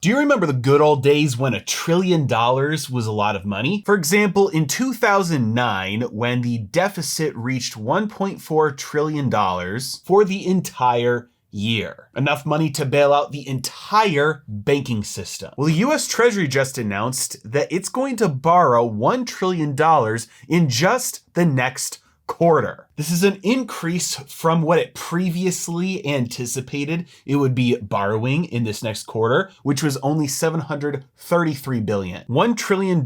Do you remember the good old days when $1 trillion was a lot of money? For example, in 2009, when the deficit reached $1.4 trillion for the entire year. Enough money to bail out the entire banking system. Well, the US Treasury just announced that it's going to borrow $1 trillion in just the next quarter. This is an increase from what it previously anticipated it would be borrowing in this next quarter, which was only $733 billion. $1 trillion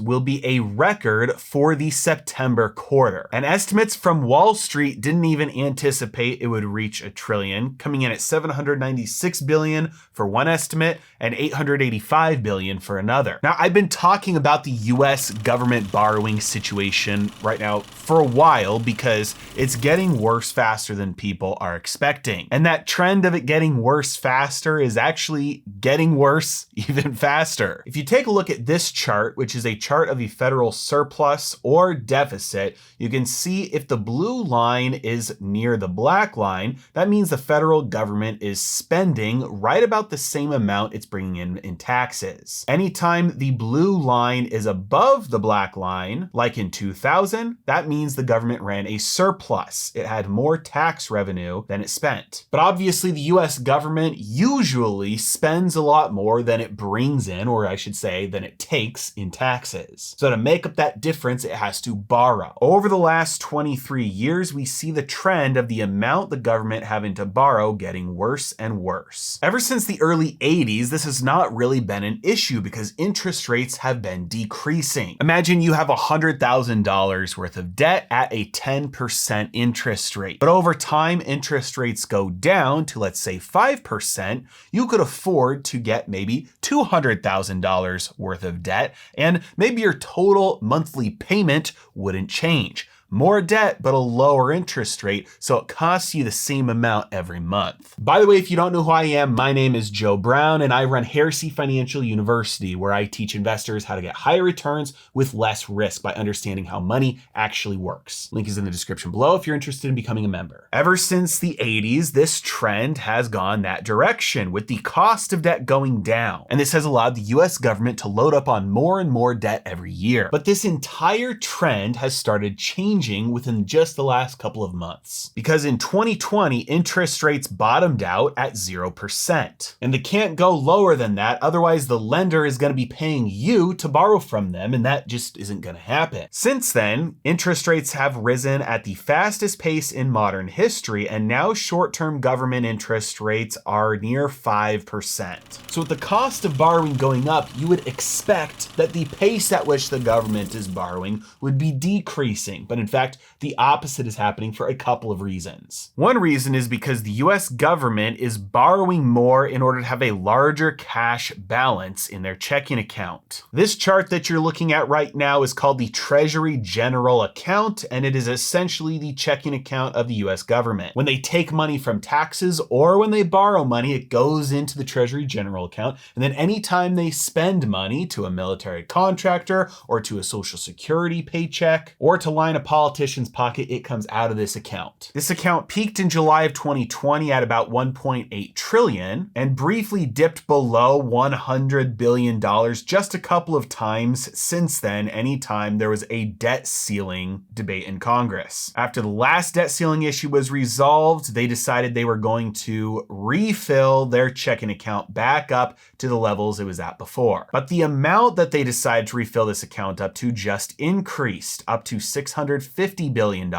will be a record for the September quarter. And estimates from Wall Street didn't even anticipate it would reach $1 trillion, coming in at $796 billion for one estimate and $885 billion for another. Now, I've been talking about the US government borrowing situation right now for a while because it's getting worse faster than people are expecting. And that trend of it getting worse faster is actually getting worse even faster. If you take a look at this chart, which is a chart of the federal surplus or deficit, you can see if the blue line is near the black line, that means the federal government is spending right about the same amount it's bringing in taxes. Anytime the blue line is above the black line, like in 2000, that means the government ran a surplus. It had more tax revenue than it spent. But obviously the US government usually spends a lot more than it brings in, or I should say, than it takes in taxes. So to make up that difference, it has to borrow. Over the last 23 years, we see the trend of the amount the government having to borrow getting worse and worse. Ever since the early 80s, this has not really been an issue because interest rates have been decreasing. Imagine you have $100,000 worth of debt at a 10% interest rate. But over time, interest rates go down to, let's say, 5%. You could afford to get maybe $200,000 worth of debt, and maybe your total monthly payment wouldn't change. More debt, but a lower interest rate, so it costs you the same amount every month. By the way, if you don't know who I am, my name is Joe Brown, and I run Heresy Financial University, where I teach investors how to get higher returns with less risk by understanding how money actually works. Link is in the description below if you're interested in becoming a member. Ever since the 80s, this trend has gone that direction, with the cost of debt going down. And this has allowed the US government to load up on more and more debt every year. But this entire trend has started changing within just the last couple of months. Because in 2020, interest rates bottomed out at 0%. And they can't go lower than that, otherwise the lender is going to be paying you to borrow from them, and that just isn't going to happen. Since then, interest rates have risen at the fastest pace in modern history, and now short-term government interest rates are near 5%. So with the cost of borrowing going up, you would expect that the pace at which the government is borrowing would be decreasing, but in fact, the opposite is happening for a couple of reasons. One reason is because the US government is borrowing more in order to have a larger cash balance in their checking account. This chart that you're looking at right now is called the Treasury General Account, and it is essentially the checking account of the US government. When they take money from taxes or when they borrow money, it goes into the Treasury General Account, and then anytime they spend money to a military contractor or to a Social Security paycheck or to line a politician's pocket, it comes out of this account. This account peaked in July of 2020 at about $1.8 trillion and briefly dipped below $100 billion just a couple of times since then, anytime there was a debt ceiling debate in Congress. After the last debt ceiling issue was resolved, they decided they were going to refill their checking account back up to the levels it was at before. But the amount that they decided to refill this account up to just increased up to $650 billion.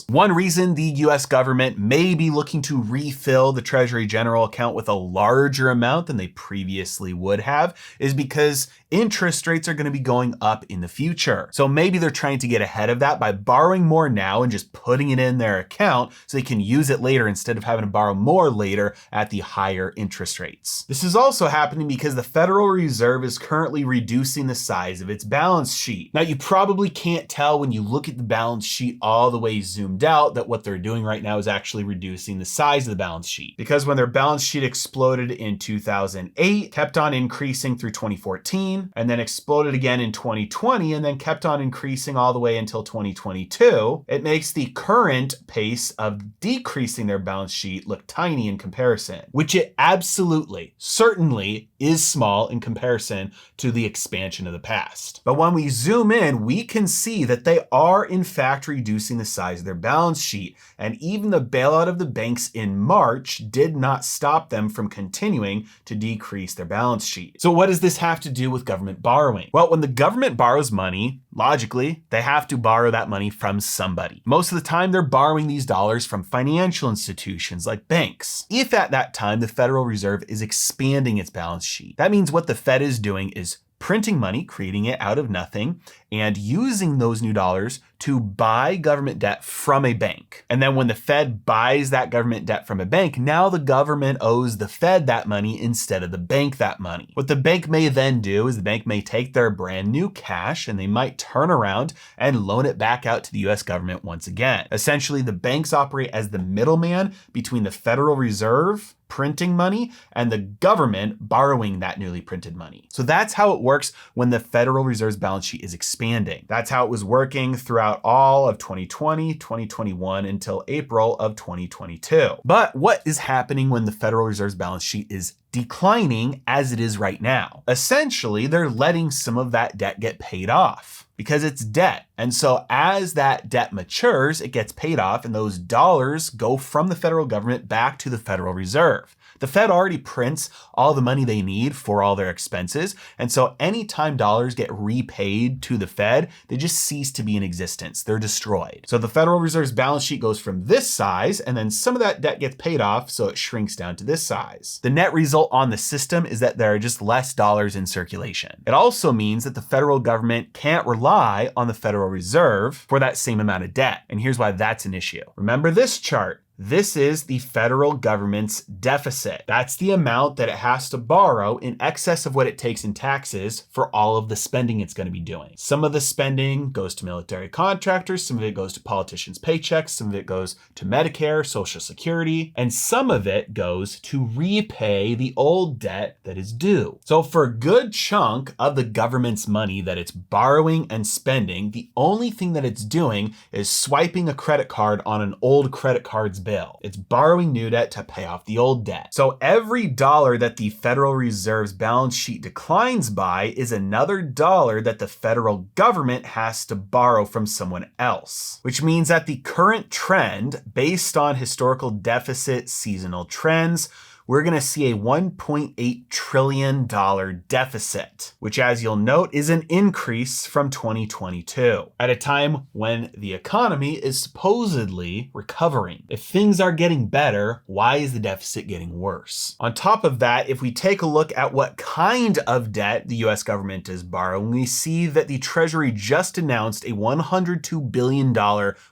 One reason the US government may be looking to refill the Treasury General Account with a larger amount than they previously would have is because interest rates are going to be going up in the future. So maybe they're trying to get ahead of that by borrowing more now and just putting it in their account so they can use it later instead of having to borrow more later at the higher interest rates. This is also happening because the Federal Reserve is currently reducing the size of its balance sheet. Now, you probably can't tell when you look at the balance sheet all the way zoomed out that what they're doing right now is actually reducing the size of the balance sheet. Because when their balance sheet exploded in 2008, kept on increasing through 2014, and then exploded again in 2020, and then kept on increasing all the way until 2022, it makes the current pace of decreasing their balance sheet look tiny in comparison, which it absolutely, certainly is small in comparison to the expansion of the past. But when we zoom in, we can see that they are in fact reducing the size of their balance sheet. And even the bailout of the banks in March did not stop them from continuing to decrease their balance sheet. So what does this have to do with government borrowing? Well, when the government borrows money, logically, they have to borrow that money from somebody. Most of the time, they're borrowing these dollars from financial institutions like banks. If at that time the Federal Reserve is expanding its balance sheet, that means what the Fed is doing is printing money, creating it out of nothing, and using those new dollars to buy government debt from a bank. And then when the Fed buys that government debt from a bank, now the government owes the Fed that money instead of the bank that money. What the bank may then do is the bank may take their brand new cash and they might turn around and loan it back out to the US government once again. Essentially, the banks operate as the middleman between the Federal Reserve printing money and the government borrowing that newly printed money. So that's how it works when the Federal Reserve's balance sheet is expanding. That's how it was working throughout all of 2020, 2021 until April of 2022. But what is happening when the Federal Reserve's balance sheet is declining as it is right now? Essentially, they're letting some of that debt get paid off because it's debt. And so as that debt matures, it gets paid off and those dollars go from the federal government back to the Federal Reserve. The Fed already prints all the money they need for all their expenses. And so anytime dollars get repaid to the Fed, they just cease to be in existence. They're destroyed. So the Federal Reserve's balance sheet goes from this size, and then some of that debt gets paid off, so it shrinks down to this size. The net result on the system is that there are just less dollars in circulation. It also means that the federal government can't rely on the Federal Reserve for that same amount of debt. And here's why that's an issue. Remember this chart. This is the federal government's deficit. That's the amount that it has to borrow in excess of what it takes in taxes for all of the spending it's going to be doing. Some of the spending goes to military contractors, some of it goes to politicians' paychecks, some of it goes to Medicare, Social Security, and some of it goes to repay the old debt that is due. So for a good chunk of the government's money that it's borrowing and spending, the only thing that it's doing is swiping a credit card on an old credit card's bill. It's borrowing new debt to pay off the old debt. So every dollar that the Federal Reserve's balance sheet declines by is another dollar that the federal government has to borrow from someone else, which means that the current trend, based on historical deficit seasonal trends, we're going to see a $1.8 trillion deficit, which, as you'll note, is an increase from 2022 at a time when the economy is supposedly recovering. If things are getting better, why is the deficit getting worse? On top of that, if we take a look at what kind of debt the US government is borrowing, we see that the Treasury just announced a $102 billion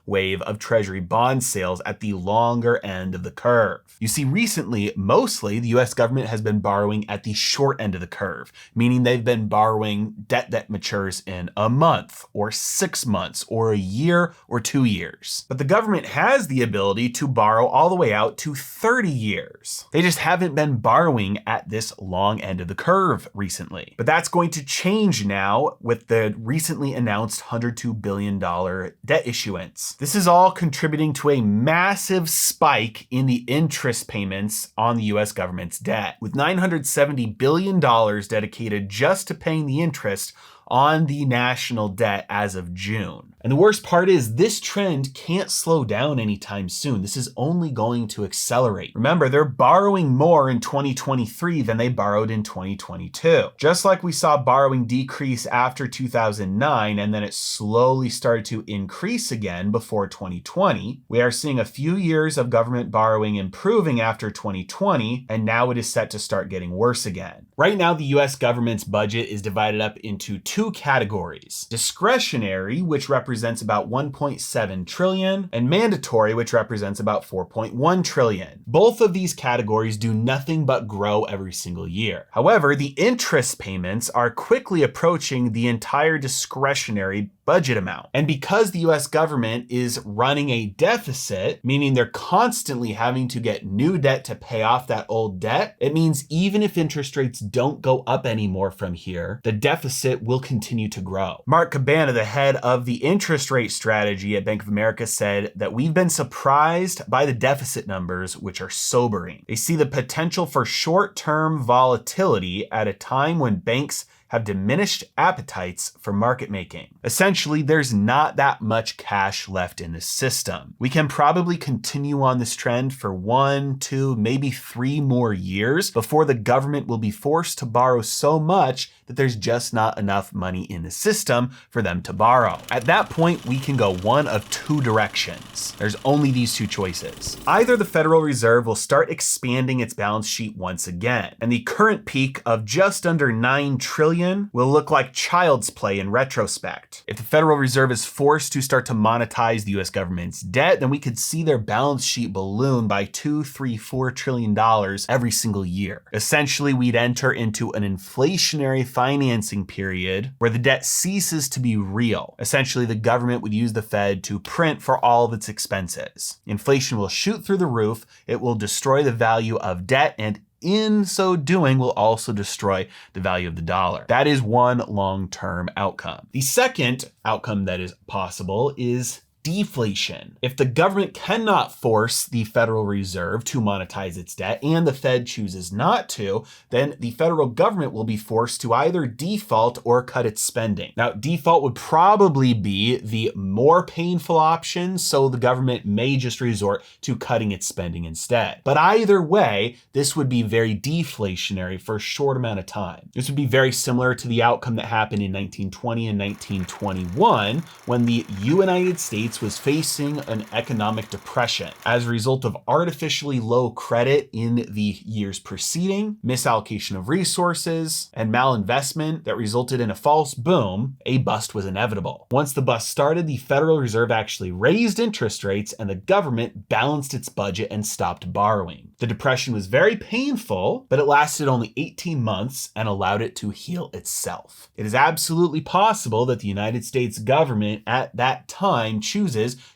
wave of Treasury bond sales at the longer end of the curve. You see, recently, mostly the US government has been borrowing at the short end of the curve, meaning they've been borrowing debt that matures in a month or 6 months or a year or 2 years. But the government has the ability to borrow all the way out to 30 years. They just haven't been borrowing at this long end of the curve recently. But that's going to change now with the recently announced $102 billion debt issuance. This is all contributing to a massive spike in the interest payments on the US government's debt, with $970 billion dedicated just to paying the interest on the national debt as of June. And the worst part is this trend can't slow down anytime soon. This is only going to accelerate. Remember, they're borrowing more in 2023 than they borrowed in 2022. Just like we saw borrowing decrease after 2009 and then it slowly started to increase again before 2020, we are seeing a few years of government borrowing improving after 2020, and now it is set to start getting worse again. Right now, the US government's budget is divided up into two categories: discretionary, which represents about 1.7 trillion, and mandatory, which represents about 4.1 trillion. Both of these categories do nothing but grow every single year. However, the interest payments are quickly approaching the entire discretionary budget amount. And because the US government is running a deficit, meaning they're constantly having to get new debt to pay off that old debt, it means even if interest rates don't go up anymore from here, the deficit will continue to grow. Mark Cabana, the head of the interest rate strategy at Bank of America, said that we've been surprised by the deficit numbers, which are sobering. They see the potential for short-term volatility at a time when banks have diminished appetites for market making. Essentially, there's not that much cash left in the system. We can probably continue on this trend for 1, 2, maybe 3 more years before the government will be forced to borrow so much that there's just not enough money in the system for them to borrow. At that point, we can go one of 2 directions. There's only these 2 choices. Either the Federal Reserve will start expanding its balance sheet once again, and the current peak of just under $9 trillion will look like child's play in retrospect. If the Federal Reserve is forced to start to monetize the US government's debt, then we could see their balance sheet balloon by $2, $3, $4 trillion every single year. Essentially, we'd enter into an inflationary financing period where the debt ceases to be real. Essentially, the government would use the Fed to print for all of its expenses. Inflation will shoot through the roof, it will destroy the value of debt, and in so doing will also destroy the value of the dollar. That is one long-term outcome. The second outcome that is possible is deflation. If the government cannot force the Federal Reserve to monetize its debt and the Fed chooses not to, then the federal government will be forced to either default or cut its spending. Now, default would probably be the more painful option, so the government may just resort to cutting its spending instead. But either way, this would be very deflationary for a short amount of time. This would be very similar to the outcome that happened in 1920 and 1921 when the United States was facing an economic depression as a result of artificially low credit in the years preceding, misallocation of resources, and malinvestment that resulted in a false boom. A bust was inevitable. Once the bust started, the Federal Reserve actually raised interest rates and the government balanced its budget and stopped borrowing. The depression was very painful, but it lasted only 18 months and allowed it to heal itself. It is absolutely possible that the United States government at that time chooses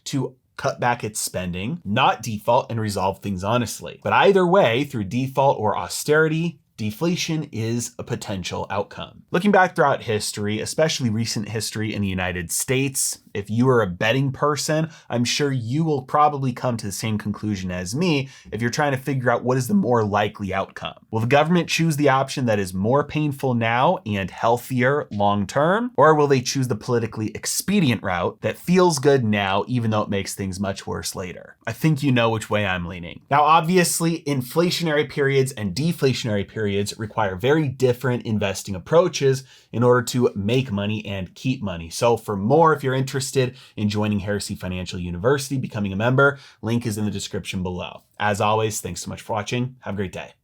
to cut back its spending, not default, and resolve things honestly. But either way, through default or austerity, deflation is a potential outcome. Looking back throughout history, especially recent history in the United States, if you are a betting person, I'm sure you will probably come to the same conclusion as me if you're trying to figure out what is the more likely outcome. Will the government choose the option that is more painful now and healthier long term? Or will they choose the politically expedient route that feels good now, even though it makes things much worse later? I think you know which way I'm leaning. Now, obviously, inflationary periods and deflationary periods require very different investing approaches in order to make money and keep money. So for more, if you're interested in joining Heresy Financial University, becoming a member, link is in the description below. As always, thanks so much for watching. Have a great day.